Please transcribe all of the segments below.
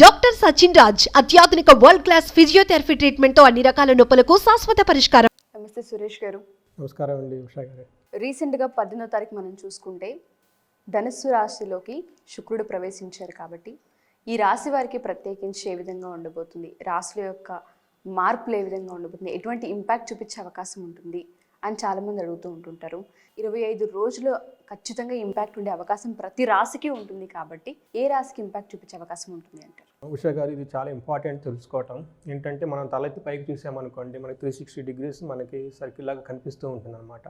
Doctor Sachin Raj అత్యాధునిక world class physiotherapy treatment తో అన్ని రకాల నొప్పులకు శాశ్వత పరిష్కారం. నమస్తే సురేష్ గారు. నమస్కారం అండి ఉషా గారు. రీసెంట్గా 18వ తారీఖు మనం చూసుకుంటే ధనుస్సు రాశిలోకి శుక్రుడు ప్రవేశించారు కాబట్టి ఈ రాశి వారికి ప్రత్యేకించి ఏ విధంగా ఉండబోతుంది, రాశుల యొక్క మార్పులు ఏ విధంగా ఉండబోతుంది, ఎటువంటి ఇంపాక్ట్ చూపించే అవకాశం ఉంటుంది అని చాలామంది అడుగుతూ ఉంటుంటారు. 25 రోజులు ఖచ్చితంగా ఇంపాక్ట్ ఉండే అవకాశం ప్రతి రాశికి ఉంటుంది కాబట్టి ఏ రాశికి ఇంపాక్ట్ చూపించే అవకాశం ఉంటుంది అంటారు? ఉషా గారు, ఇది చాలా ఇంపార్టెంట్ తెలుసుకోవటం. ఏంటంటే మనం తలెత్తి పైకి చూసామనుకోండి, మనకి 360 డిగ్రీస్ మనకి సర్కిల్ లాగా కనిపిస్తూ ఉంటుంది అనమాట.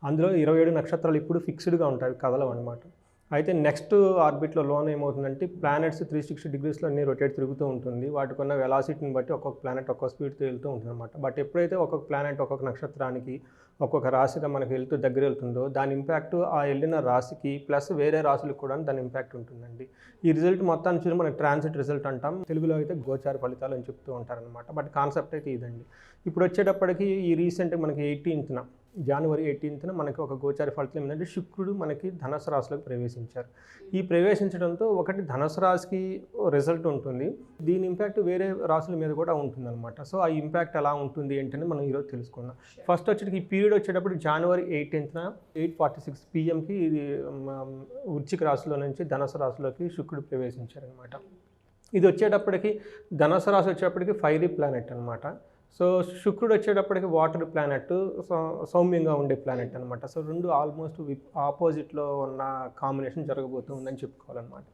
అందులో 27 నక్షత్రాలు ఇప్పుడు ఫిక్స్డ్గా ఉంటాయి, కదలవు అనమాట. అయితే నెక్స్ట్ ఆర్బిట్లో లోన్ ఏమవుతుందంటే ప్లానెట్స్ 360 డిగ్రీస్లో అన్ని రొటేట్ తిరుగుతూ ఉంటుంది. వాటికున్న వెలాసిటీని బట్టి ఒక్కొక్క ప్లానెట్ ఒక్కొక్క స్పీడ్తో వెళ్తూ ఉంటుంది అనమాట. బట్ ఎప్పుడైతే ఒక్కొక్క ప్లానెట్ ఒక్కొక్క నక్షత్రానికి ఒక్కొక్క రాశిగా మనకి వెళ్తూ దగ్గర వెళ్తుందో దాని ఇంపాక్ట్ ఆ వెళ్ళిన రాశికి ప్లస్ వేరే రాశులకు కూడా దాని ఇంపాక్ట్ ఉంటుందండి. ఈ రిజల్ట్ మొత్తాన్ని చూసి మనకి ట్రాన్సిట్ రిజల్ట్ అంటాం, తెలుగులో అయితే గోచార ఫలితాలు అని చెప్తూ ఉంటారనమాట. బట్ కాన్సెప్ట్ అయితే ఇదండి. ఇప్పుడు వచ్చేటప్పటికి ఈ రీసెంట్ మనకి జనవరి 18న మనకి ఒక గోచార ఫలితం ఏంటంటే శుక్రుడు మనకి ధనుసు రాశిలోకి ప్రవేశించారు. ఈ ప్రవేశించడంతో ఒకటి ధనుసు రాశికి రిజల్ట్ ఉంటుంది, దీని ఇంపాక్ట్ వేరే రాశుల మీద కూడా ఉంటుందన్నమాట. సో ఆ ఇంపాక్ట్ ఎలా ఉంటుంది ఏంటని మనం ఈరోజు తెలుసుకుందాం. ఫస్ట్ వచ్చేటికి ఈ పీరియడ్ వచ్చేటప్పుడు జనవరి 18న 8:46 PM ఇది వృశ్చిక రాశిలో నుంచి ధనుసు రాశిలోకి శుక్రుడు ప్రవేశించారనమాట. ఇది వచ్చేటప్పటికి ధనుసు రాశి వచ్చేటప్పటికి ఫైరీ ప్లానెట్ అనమాట. సో శుక్రుడు వచ్చేటప్పటికి వాటర్ ప్లానెట్, సౌమ్యంగా ఉండే ప్లానెట్ అనమాట. సో రెండు ఆల్మోస్ట్ ఆపోజిట్లో ఉన్న కాంబినేషన్ జరగబోతూ ఉందని చెప్పుకోవాలన్నమాట.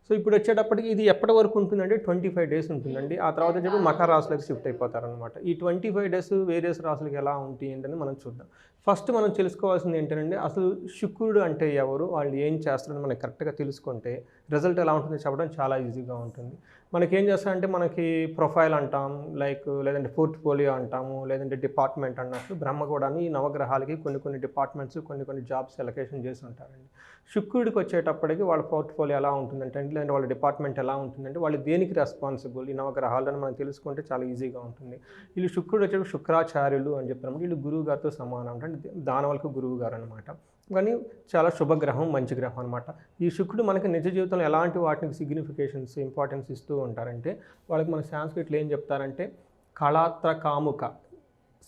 సో ఇప్పుడు వచ్చేటప్పటికి ఇది ఎప్పటి వరకు ఉంటుందంటే 25 డేస్ ఉంటుందండి. ఆ తర్వాత చెప్పి మకర రాశులకు షిఫ్ట్ అయిపోతారనమాట. ఈ 25 డేస్ వేరియస్ రాశులకు ఎలా ఉంటాయి ఏంటని మనం చూద్దాం. ఫస్ట్ మనం తెలుసుకోవాల్సింది ఏంటంటే అసలు శుక్రుడు అంటే ఎవరు, వాళ్ళు ఏం చేస్తారని మనకి కరెక్ట్గా తెలుసుకుంటే రిజల్ట్ ఎలా ఉంటుందో చెప్పడం చాలా ఈజీగా ఉంటుంది. మనకి ఏం చేస్తారంటే మనకి ప్రొఫైల్ అంటాం, లేదంటే పోర్ట్ఫోలియో అంటాము, లేదంటే డిపార్ట్మెంట్ అన్నట్లు బ్రహ్మ కూడా ఈ నవగ్రహాలకి కొన్ని డిపార్ట్మెంట్స్ కొన్ని జాబ్స్ ఎలకేషన్ చేసి ఉంటారండి. శుక్రుడికి వచ్చేటప్పటికి వాళ్ళ పోర్ట్ఫోలియో ఎలా ఉంటుందంటే లేదంటే వాళ్ళ డిపార్ట్మెంట్ ఎలా ఉంటుందంటే వాళ్ళు దేనికి రెస్పాన్సిబుల్ ఈ నవగ్రహాలను మనం తెలుసుకుంటే చాలా ఈజీగా ఉంటుంది. వీళ్ళు శుక్రుడు వచ్చేటప్పుడు శుక్రాచార్యులు అని చెప్పినప్పుడు వీళ్ళు గురువు గారితో సమానం, అంటే దానవులకు గురువు గారు అనమాట. కానీ చాలా శుభగ్రహం, మంచి గ్రహం అనమాట. ఈ శుక్రుడు మనకి నిజ జీవితంలో ఎలాంటి వాటికి సిగ్నిఫికేషన్స్ ఇంపార్టెన్స్ ఇస్తూ ఉంటారంటే వాళ్ళకి మన సాంస్క్రిట్లో ఏం చెప్తారంటే కళాత్ర కాముక,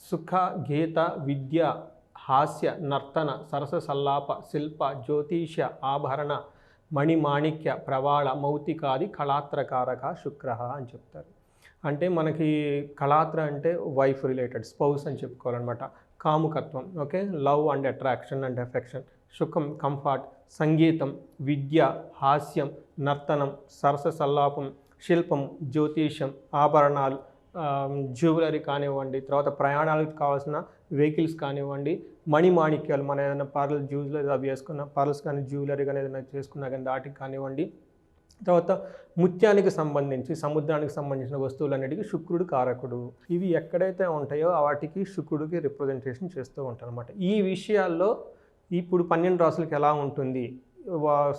సుఖ, గీత, విద్య, హాస్య, నర్తన, సరస సల్లాప, శిల్ప, జ్యోతిష, ఆభరణ, మణిమాణిక్య, ప్రవాళ, మౌతికాది కళాత్రకారక శుక్ర అని చెప్తారు. అంటే మనకి కళాత్ర అంటే వైఫ్ రిలేటెడ్, స్పౌస్ అని చెప్పుకోవాలన్నమాట. కాముకత్వం, okay, love and attraction and affection. సుఖం, కంఫర్ట్, సంగీతం, విద్య, హాస్యం, నర్తనం, సరస సల్లాపం, శిల్పం, జ్యోతిషం, ఆభరణాలు, జ్యువెలరీ కానివ్వండి, తర్వాత ప్రయాణాలకు కావాల్సిన వెహికల్స్ కానివ్వండి, మణిమాణిక్యాలు, మన ఏదైనా పర్ల్ జ్యువెలరీ అవి వేసుకున్న పర్ల్స్ కానీ జ్యువెలరీ కానీ ఏదైనా చేసుకున్నా కానీ దాటికి కానివ్వండి, తర్వాత ముత్యానికి సంబంధించి సముద్రానికి సంబంధించిన వస్తువులన్నిటికీ శుక్రుడు కారకుడు. ఇవి ఎక్కడైతే ఉంటాయో వాటికి శుక్రుడికి రిప్రజెంటేషన్ చేస్తూ ఉంటారు అనమాట. ఈ విషయాల్లో ఇప్పుడు 12 రాశులకు ఎలా ఉంటుంది,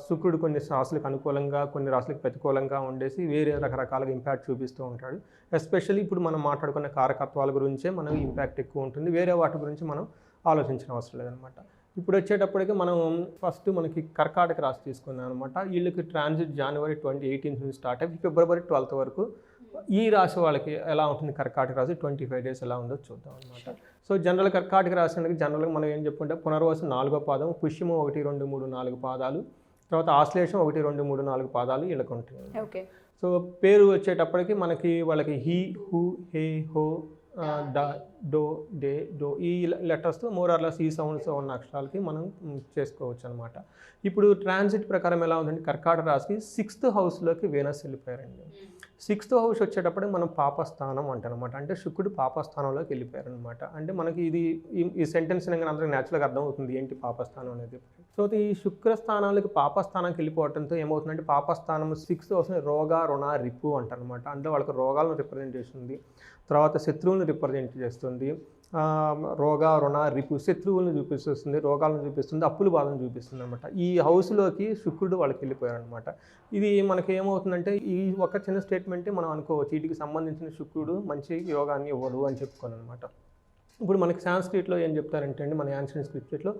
శుక్రుడు కొన్ని రాశులకు అనుకూలంగా కొన్ని రాశులకు ప్రతికూలంగా ఉండేసి వేరే రకరకాలుగా ఇంపాక్ట్ చూపిస్తూ ఉంటాడు. ఎస్పెషల్లీ ఇప్పుడు మనం మాట్లాడుకున్న కారకత్వాల గురించే మనకు ఇంపాక్ట్ ఎక్కువ ఉంటుంది, వేరే వాటి గురించి మనం ఆలోచించిన అవసరం లేదనమాట. ఇప్పుడు వచ్చేటప్పటికి మనం ఫస్ట్ మనకి కర్కాటక రాశి తీసుకున్నాం అనమాట. వీళ్ళకి ట్రాన్సిట్ జనవరి 18 నుంచి స్టార్ట్ అయ్యి ఫిబ్రవరి 12 వరకు ఈ రాశి వాళ్ళకి ఎలా ఉంటుంది, కర్కాటక రాశి 25 డేస్ ఎలా ఉందో చూద్దాం అనమాట. సో జనరల్ కర్కాటక రాశి అనేది జనరల్గా మనం ఏం చెప్పుకుంటే పునర్వసు 4వ పాదం, పుష్యము 1, 2, 3, 4 పాదాలు, తర్వాత ఆశ్లేషం 1, 2, 3, 4 పాదాలు వీళ్ళకి ఉంటాయి. ఓకే. సో పేరు వచ్చేటప్పటికి మనకి వాళ్ళకి హీ, హూ, హే, హో, డా, డో, డే, డో ఈ లెటర్స్తో మోరార్లెస్ ఈ సౌండ్స్ ఉన్న అక్షరాలకి మనం చేసుకోవచ్చు అనమాట. ఇప్పుడు ట్రాన్సిట్ ప్రకారం ఎలా ఉందంటే కర్కాటక రాశికి 6th హౌస్లోకి వీనస్ వెళ్ళిపోయారండి. 6th హౌస్ వచ్చేటప్పుడు మనం పాపస్థానం అంటారనమాట. అంటే శుక్రుడు పాపస్థానంలోకి వెళ్ళిపోయారనమాట. అంటే మనకి ఇది ఈ సెంటెన్స్ అందరికీ న్యాచురల్గా అర్థమవుతుంది ఏంటి పాపస్థానం అనేది. సో ఈ శుక్రస్థానాలకి పాపస్థానానికి వెళ్ళిపోవడంతో ఏమవుతుందంటే పాపస్థానం 6th హౌస్ని రోగ, రుణ, రిపు అంటారనమాట. అంటే వాళ్ళకి రోగాలను రిప్రజెంట్ చేస్తుంది, తర్వాత శత్రువులను రిప్రజెంట్ చేస్తుంది. రోగ, రుణ, రిపు శత్రువులను చూపిస్తుంది, రోగాలను చూపిస్తుంది, అప్పుల బాధను చూపిస్తుంది అనమాట. ఈ హౌస్లోకి శుక్రుడు వాళ్ళకి వెళ్ళిపోయారనమాట. ఇది మనకి ఏమవుతుందంటే ఈ ఒక చిన్న స్టేట్మెంటే మనం అనుకోవచ్చు, వీటికి సంబంధించిన శుక్రుడు మంచి యోగాన్ని ఇవ్వడు అని చెప్పుకోను అనమాట. ఇప్పుడు మనకి సాంస్క్రిట్లో ఏం చెప్తారంటే అండి, మన యాన్షియన్ స్క్రిప్చర్లో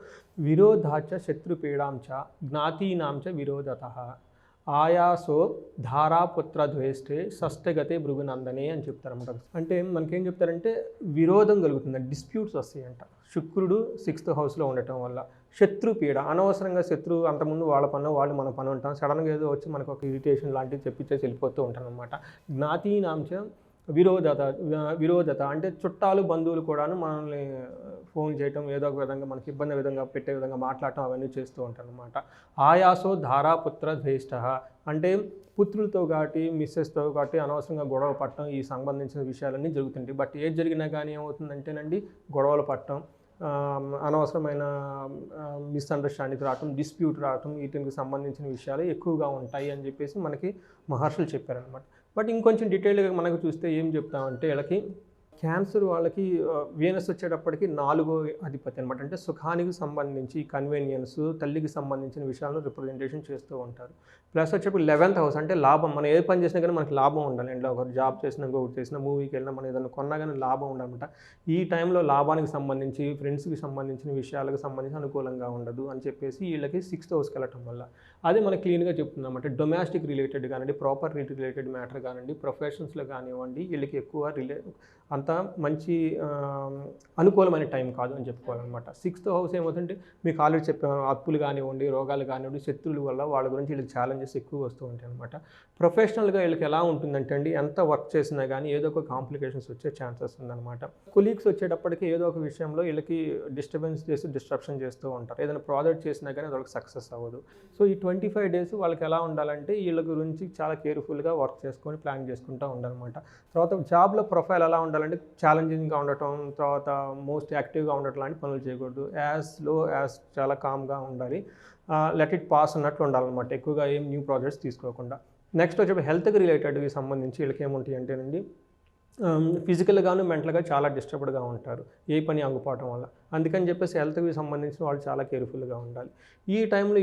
విరోధాచ శత్రుపీడాంచ జ్ఞాతీనాంచ విరోధత ఆయాసో ధారాపుత్ర ద్వేష్టే షష్ఠగతే భృగునందనే అని చెప్తారన్నమాట. అంటే మనకేం చెప్తారంటే విరోధం కలుగుతుంది, డిస్ప్యూట్స్ వస్తాయంట. శుక్రుడు 6th హౌస్లో ఉండటం వల్ల శత్రుపీడ, అనవసరంగా శత్రువు అంతకుముందు వాళ్ళ పని వాళ్ళు మన పని ఉంటాం, సడన్గా ఏదో వచ్చి మనకు ఒక ఇరిటేషన్ లాంటివి చెప్పించేసి వెళ్ళిపోతూ ఉంటాం అనమాట. జ్ఞాతీనాంశ విరోధత అంటే చుట్టాలు బంధువులు కూడాను మనల్ని ఫోన్ చేయటం, ఏదో ఒక విధంగా మనకి ఇబ్బంది విధంగా పెట్టే విధంగా మాట్లాడటం అవన్నీ చేస్తూ ఉంటారు అనమాట. ఆయాసో ధారాపుత్ర ద్వేష్ట అంటే పుత్రులతో కాబట్టి మిస్సెస్తో కాబట్టి అనవసరంగా గొడవ పట్టడం, ఈ సంబంధించిన విషయాలన్నీ జరుగుతుంటాయి. బట్ ఏది జరిగినా కానీ ఏమవుతుందంటేనండి గొడవలు పట్టడం, అనవసరమైన మిస్అండర్స్టాండింగ్ రావటం, డిస్ప్యూట్ రావటం, వీటికి సంబంధించిన విషయాలు ఎక్కువగా ఉంటాయి అని చెప్పేసి మనకి మహర్షులు చెప్పారనమాట. బట్ ఇంకొంచెం డీటెయిల్గా మనకు చూస్తే ఏం చెప్తామంటే వీళ్ళకి క్యాన్సర్ వాళ్ళకి వీనస్ వచ్చేటప్పటికి 4వ అధిపతి అనమాట. అంటే సుఖానికి సంబంధించి కన్వీనియన్స్, తల్లికి సంబంధించిన విషయాలను రిప్రజెంటేషన్ చేస్తూ ఉంటారు. ప్లస్ వచ్చేప్పుడు 11th హౌస్ అంటే లాభం. మనం ఏ పని చేసినా కానీ మనకి లాభం ఉండాలి. ఇంట్లో ఒక జాబ్ చేసినా, ఇంకొకటి చేసినా, మూవీకి వెళ్ళినా, మనం ఏదైనా కొన్నా కానీ లాభం ఉండాలన్నమాట. ఈ టైంలో లాభానికి సంబంధించి, ఫ్రెండ్స్కి సంబంధించిన విషయాలకు సంబంధించి అనుకూలంగా ఉండదు అని చెప్పేసి వీళ్ళకి 6th హౌస్కి వెళ్ళటం వల్ల అదే మనకి క్లీన్గా చెప్తుందన్నమాట. డొమెస్టిక్ రిలేటెడ్ కానివ్వండి, ప్రాపర్టీ రిలేటెడ్ మ్యాటర్ కానివ్వండి, ప్రొఫెషన్స్లో కానివ్వండి, వీళ్ళకి ఎక్కువ అంత మంచి అనుకూలమైన టైం కాదు అని చెప్పుకోవాలన్నమాట. 6th హౌస్ ఏమవుతుంటే మీకు ఆల్రెడీ చెప్పాను, అప్పులు కానివ్వండి, రోగాలు కానివ్వండి, శత్రువుల వల్ల వాళ్ళ గురించి వీళ్ళకి ఛాలెంజెస్ ఎక్కువ వస్తూ ఉంటాయి అనమాట. ప్రొఫెషనల్గా వీళ్ళకి ఎలా ఉంటుందంటే అండి, ఎంత వర్క్ చేసినా కానీ ఏదో ఒక కాంప్లికేషన్స్ వచ్చే ఛాన్సెస్ ఉందన్నమాట. కొలీగ్స్ వచ్చేటప్పటికి ఏదో ఒక విషయంలో వీళ్ళకి డిస్టర్బెన్స్ చేసి డిస్ట్రప్షన్ చేస్తూ ఉంటారు. ఏదైనా ప్రాజెక్ట్ చేసినా కానీ వాళ్ళకి సక్సెస్ అవ్వదు. సో ఈ 25 days వాళ్ళకి ఎలా ఉండాలంటే వీళ్ళ గురించి చాలా కేర్ఫుల్గా వర్క్ చేసుకొని ప్లాన్ చేసుకుంటూ ఉండాలన్నమాట. తర్వాత జాబ్లో ప్రొఫైల్ ఎలా ఉండాలంటే ఛాలెంజింగ్గా ఉండటం, తర్వాత మోస్ట్ యాక్టివ్గా ఉండటం లాంటి పనులు చేయకూడదు. యాజ్ చాలా కామ్గా ఉండాలి. లెట్ ఇట్ పాస్ అన్నట్లు ఉండాలన్నమాట. ఎక్కువగా ఏం న్యూ ప్రాజెక్ట్స్ తీసుకోకుండా. నెక్స్ట్ వచ్చి హెల్త్కి రిలేటెడ్కి సంబంధించి వీళ్ళకి ఏముంటాయి అంటేనండి, ఫిజికల్గాను మెంటల్గా చాలా డిస్టర్బ్డ్గా ఉంటారు ఏ పని ఆగిపోవటం వల్ల. అందుకని చెప్పేసి హెల్త్కి సంబంధించిన వాళ్ళు చాలా కేర్ఫుల్గా ఉండాలి. ఈ టైంలో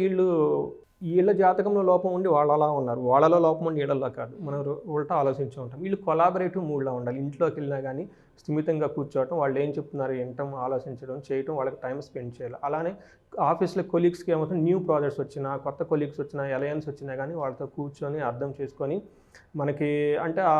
వీళ్ళ జాతకంలో లోపం ఉండి వాళ్ళు అలా ఉన్నారు, వాళ్ళలో లోపం ఉండి వీళ్ళలో కాదు. మనం ఉల్టా ఆలోచించి ఉంటాం. వీళ్ళు కొలాబరేటివ్ మూడ్లో ఉండాలి. ఇంట్లోకి వెళ్ళినా కానీ స్థిమితంగా కూర్చోవటం, వాళ్ళు ఏం చెప్తున్నారు వినటం, ఆలోచించడం, చేయటం, వాళ్ళకి టైం స్పెండ్ చేయాలి. అలానే ఆఫీస్లో కొలీగ్స్కి ఏమవుతుంది, న్యూ ప్రాజెక్ట్స్ వచ్చినా, కొత్త కొలీగ్స్ వచ్చినా, అలయన్స్ వచ్చినా కానీ వాళ్ళతో కూర్చొని అర్థం చేసుకొని మనకి అంటే ఆ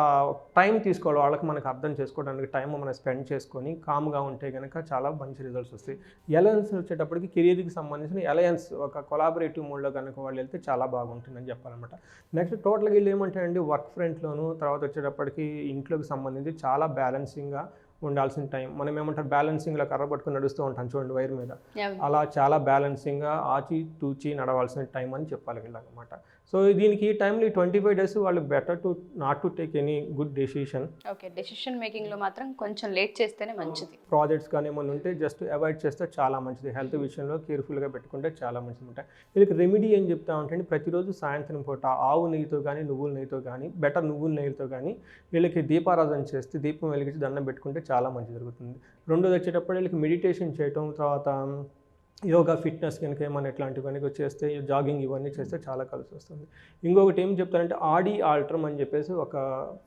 టైం తీసుకోవాలి. వాళ్ళకి మనకు అర్థం చేసుకోవడానికి టైం మనం స్పెండ్ చేసుకొని కామ్గా ఉంటే కనుక చాలా మంచి రిజల్ట్స్ వస్తాయి. అలయన్స్ వచ్చేటప్పటికి కెరీర్కి సంబంధించిన అలయన్స్ ఒక కొలాబరేటివ్ మోడ్లో కనుక వాళ్ళు వెళ్తే చాలా బాగుంటుందని చెప్పాలన్నమాట. నెక్స్ట్ టోటల్గా వీళ్ళు ఏమంటారండి, వర్క్ ఫ్రంట్లోను, తర్వాత వచ్చేటప్పటికి ఇంట్లోకి సంబంధించి చాలా బ్యాలెన్సింగ్గా ఉండాల్సిన టైం. మనం ఏమంటారు, బ్యాలెన్సింగ్లో కర్ర పట్టుకుని నడుస్తూ ఉంటాం చూడండి వైర్ మీద, అలా చాలా బ్యాలెన్సింగ్గా ఆచి తూచి నడవాల్సిన టైం అని చెప్పాలి వీళ్ళనమాట. సో దీనికి ఈ టైంలో 25 days వాళ్ళు better to not to take any good decision. Okay, decision మేకింగ్లో మాత్రం కొంచెం లేట్ చేస్తేనే మంచిది. ప్రాజెక్ట్స్ కానీ ఏమైనా ఉంటే జస్ట్ అవాయిడ్ చేస్తే చాలా మంచిది. హెల్త్ విషయంలో కేర్ఫుల్గా పెట్టుకుంటే చాలా మంచిది ఉంటాయి. వీళ్ళకి రెమెడీ ఏం చెప్తా ఉంటే ప్రతిరోజు సాయంత్రం పూట ఆవు నెయ్యితో కానీ, నువ్వుల నెయ్యితో కానీ, బెటర్ నువ్వుల నెయ్యితో కానీ వీళ్ళకి దీపారాధన చేస్తే, దీపం వెలిగించి దండం పెట్టుకుంటే చాలా మంచి జరుగుతుంది. రెండోది వచ్చేటప్పుడు వీళ్ళకి మెడిటేషన్ చేయటం, తర్వాత యోగా, ఫిట్నెస్ కనుక ఏమైనా ఇట్లాంటివన్నీ చేస్తే, జాగింగ్ ఇవన్నీ చేస్తే చాలా కలిసి వస్తుంది. ఇంకొకటి ఏం చెప్తారంటే ఆడి ఆల్ట్రమ్ అని చెప్పేసి ఒక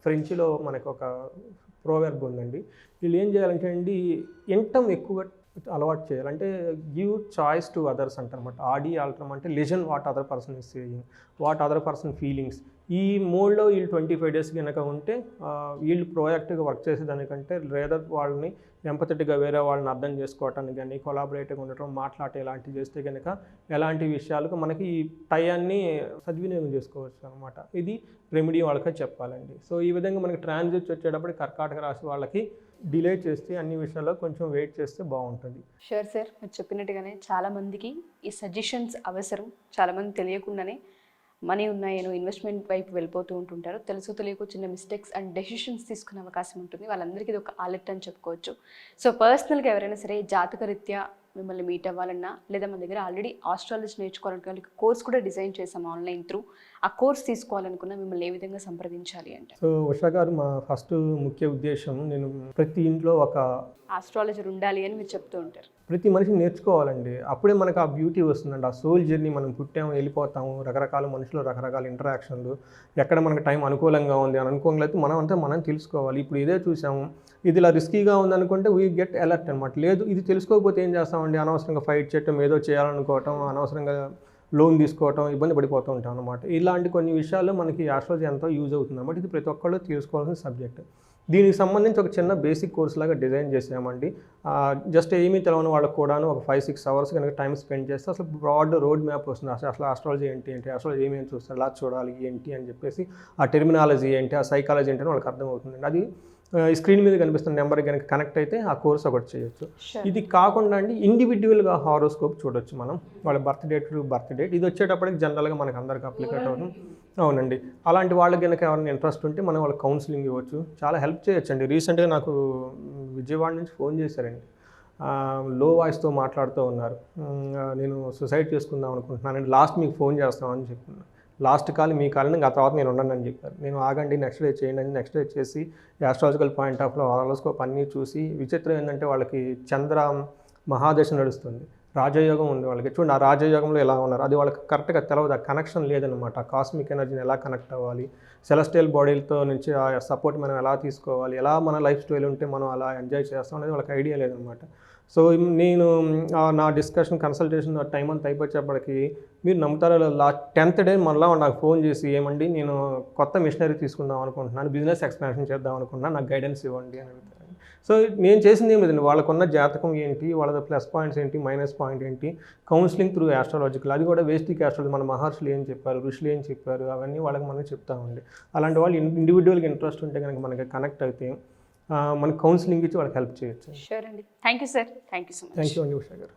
ఫ్రెంచ్లో మనకు ఒక ప్రోవర్బ్ ఉందండి. వీళ్ళు ఏం చేయాలంటే అండి, ఎంటం ఎక్కువ అలవాటు చేయాలి. అంటే గివ్ చాయిస్ టు అదర్స్ అంటారనమాట. ఆడి ఆల్ట్రమ్ అంటే listen what other person is saying, what other person feelings. ఈ మోడ్లో వీళ్ళు 25 days కనుక ఉంటే వీళ్ళు ప్రోయాక్టివ్గా వర్క్ చేసేదానికంటే రేదర్ వాళ్ళని ఎంపథెటిక్గా వేరే వాళ్ళని అర్థం చేసుకోవటానికి కానీ, కొలాబరేటివ్గా ఉండటం, మాట్లాడటం ఇలాంటివి చేస్తే కనుక ఎలాంటి విషయాలకు మనకి ఈ టయాన్ని సద్వినియోగం చేసుకోవచ్చు అనమాట. ఇది రెమెడీ వాళ్ళకే చెప్పాలండి. సో ఈ విధంగా మనకి ట్రాన్సిట్స్ వచ్చేటప్పుడు కర్కాటక రాశి వాళ్ళకి డిలే చేస్తే, అన్ని విషయాల్లో కొంచెం వెయిట్ చేస్తే బాగుంటుంది. షూర్ సార్, మీరు చెప్పినట్టుగానే చాలామందికి ఈ సజెషన్స్ అవసరం. చాలామంది తెలియకుండానే మనీ ఉన్నాయనో ఇన్వెస్ట్మెంట్ వైపు వెళ్ళిపోతూ ఉంటుంటారు. తెలుసు తెలియకు చిన్న మిస్టేక్స్ అండ్ డెసిషన్స్ తీసుకునే అవకాశం ఉంటుంది. వాళ్ళందరికీ ఇది ఒక ఆలెట్ అని చెప్పుకోవచ్చు. సో పర్సనల్గా ఎవరైనా సరే జాతక రీత్యా మిమ్మల్ని మీట్ అవ్వాలన్నా, లేదా మన దగ్గర ఆల్రెడీ ఆస్ట్రాలజీ నేర్చుకోవాలనుకున్న కోర్స్ కూడా డిజైన్ చేసాం ఆన్లైన్ త్రూ, ఆ కోర్స్ తీసుకోవాలనుకున్నా మిమ్మల్ని ఏ విధంగా సంప్రదించాలి అంటే? సో ఉషా గారు, మా ఫస్ట్ ముఖ్య ఉద్దేశం, నేను ప్రతి ఇంట్లో ఒక ఆస్ట్రాలజర్ ఉండాలి అని మీరు చెప్తూ ఉంటారు. ప్రతి మనిషి నేర్చుకోవాలండి. అప్పుడే మనకు ఆ బ్యూటీ వస్తుందండి. ఆ సోల్ జర్నీ, మనం పుట్టాము, వెళ్ళిపోతాము, రకరకాల మనుషులు, రకరకాల ఇంటరాక్షన్లు, ఎక్కడ మనకు టైం అనుకూలంగా ఉంది అని అనుకోలేదు, మనం అంతా మనం తెలుసుకోవాలి. ఇప్పుడు ఇదే చూసాము, ఇది ఇలా రిస్కీగా ఉందనుకుంటే వీ గెట్ అలర్ట్ అనమాట. లేదు, ఇది తెలుసుకోకపోతే ఏం చేస్తామండి, అనవసరంగా ఫైట్ చేయటం, ఏదో చేయాలనుకోవటం, అనవసరంగా లోన్ తీసుకోవటం ఇబ్బంది పడిపోతూ ఉంటాం అనమాట. ఇలాంటి కొన్ని విషయాల్లో మనకి ఆస్ట్రాలజీ ఎంతో యూజ్ అవుతుంది అన్నమాట. ఇది ప్రతి ఒక్కళ్ళు తీసుకోవాల్సిన సబ్జెక్ట్. దీనికి సంబంధించి ఒక చిన్న బేసిక్ కోర్స్ లాగా డిజైన్ చేసామండి. జస్ట్ ఏమీ తెలవని వాళ్ళకు కూడాను ఒక 5-6 అవర్స్ కనుక టైం స్పెండ్ చేస్తే అసలు బ్రాడ్ రోడ్ మ్యాప్ వస్తుంది. అసలు ఆస్ట్రాలజీ ఏంటి, అసలు ఏమేమి చూస్తారు, ఎలా చూడాలి ఏంటి అని చెప్పేసి ఆ టెర్మినాలజీ ఏంటి, ఆ సైకాలజీ ఏంటి అని వాళ్ళకి అర్థమవుతుందండి. అది ఈ స్క్రీన్ మీద కనిపిస్తున్న నెంబర్కి కనుక కనెక్ట్ అయితే ఆ కోర్స్ ఒకటి చేయొచ్చు. ఇది కాకుండా అండి ఇండివిజువల్గా హారోస్కోప్ చూడొచ్చు మనం, వాళ్ళ బర్త్ డేట్ ఇది వచ్చేటప్పటికి జనరల్గా మనకు అందరికి అప్లికేట్ అవుతుంది. అవునండి, అలాంటి వాళ్ళకి కనుక ఎవరైనా ఇంట్రెస్ట్ ఉంటే మనం వాళ్ళకి కౌన్సిలింగ్ ఇవ్వచ్చు, చాలా హెల్ప్ చేయొచ్చండి. రీసెంట్గా నాకు విజయవాడ నుంచి ఫోన్ చేశారండి, లో వాయిస్తో మాట్లాడుతూ ఉన్నారు. నేను సూసైడ్ చేసుకుందాం అనుకుంటున్నానండి, లాస్ట్ మీకు ఫోన్ చేస్తామని చెప్తున్నాను. లాస్ట్ కాల్ మీ కాలని ఆ తర్వాత నేను ఉండను అని చెప్పారు. నేను ఆగండి నెక్స్ట్ డే చేయండి అని నెక్స్ట్ డే చేసి ఆస్ట్రాలజికల్ పాయింట్ ఆఫ్ లో హారోస్కోప్ అన్నీ చూసి, విచిత్రం ఏంటంటే వాళ్ళకి చంద్ర మహాదశ నడుస్తుంది, రాజయోగం ఉంది వాళ్ళకి. చూడండి ఆ రాజయోగంలో ఎలా ఉన్నారు, అది వాళ్ళకి కరెక్ట్గా తెలవదు, ఆ కనెక్షన్ లేదనమాట. ఆ కాస్మిక్ ఎనర్జీని ఎలా కనెక్ట్ అవ్వాలి, సెలెస్టియల్ బాడీలతో నుంచి ఆ సపోర్ట్ మనం ఎలా తీసుకోవాలి, ఎలా మన లైఫ్ స్టైల్ ఉంటే మనం అలా ఎంజాయ్ చేస్తాం అనేది వాళ్ళకి ఐడియా లేదనమాట. సో నేను నా డిస్కషన్ కన్సల్టేషన్ టైం అంతా అయిపోయేటప్పటికి మీరు నమ్ముతారో లాస్ట్ 10th డే మళ్ళీ నాకు ఫోన్ చేసి, ఏమండి నేను కొత్త మిషనరీ తీసుకుందాం అనుకుంటున్నాను, బిజినెస్ ఎక్స్పాన్షన్ చేద్దాం అనుకుంటున్నాను, నాకు గైడెన్స్ ఇవ్వండి అని అడుగుతారు. సో నేను చేసింది ఏం లేదండి, వాళ్ళకున్న జాతకం ఏంటి, వాళ్ళ ప్లస్ పాయింట్స్ ఏంటి, మైనస్ పాయింట్ ఏంటి, కౌన్సిలింగ్ త్రూ ఆస్ట్రాలజికల్, అది కూడా వేస్టిక్ ఆస్ట్రాలజీ, మన మహర్షులు ఏం చెప్పారు, ఋషులు ఏం చెప్పారు, అవన్నీ వాళ్ళకి మనం చెప్తామండి. అలాంటి వాళ్ళు ఇండివిజువల్గా ఇంట్రెస్ట్ ఉంటే కనుక మనకి కనెక్ట్ అయితే మనకి కౌన్సిలింగ్ ఇచ్చి వాళ్ళకి హెల్ప్ చేయొచ్చు. షూర్ అండి. Thank you sir. Thank you so much. Thank you అండి ఉషా గారు.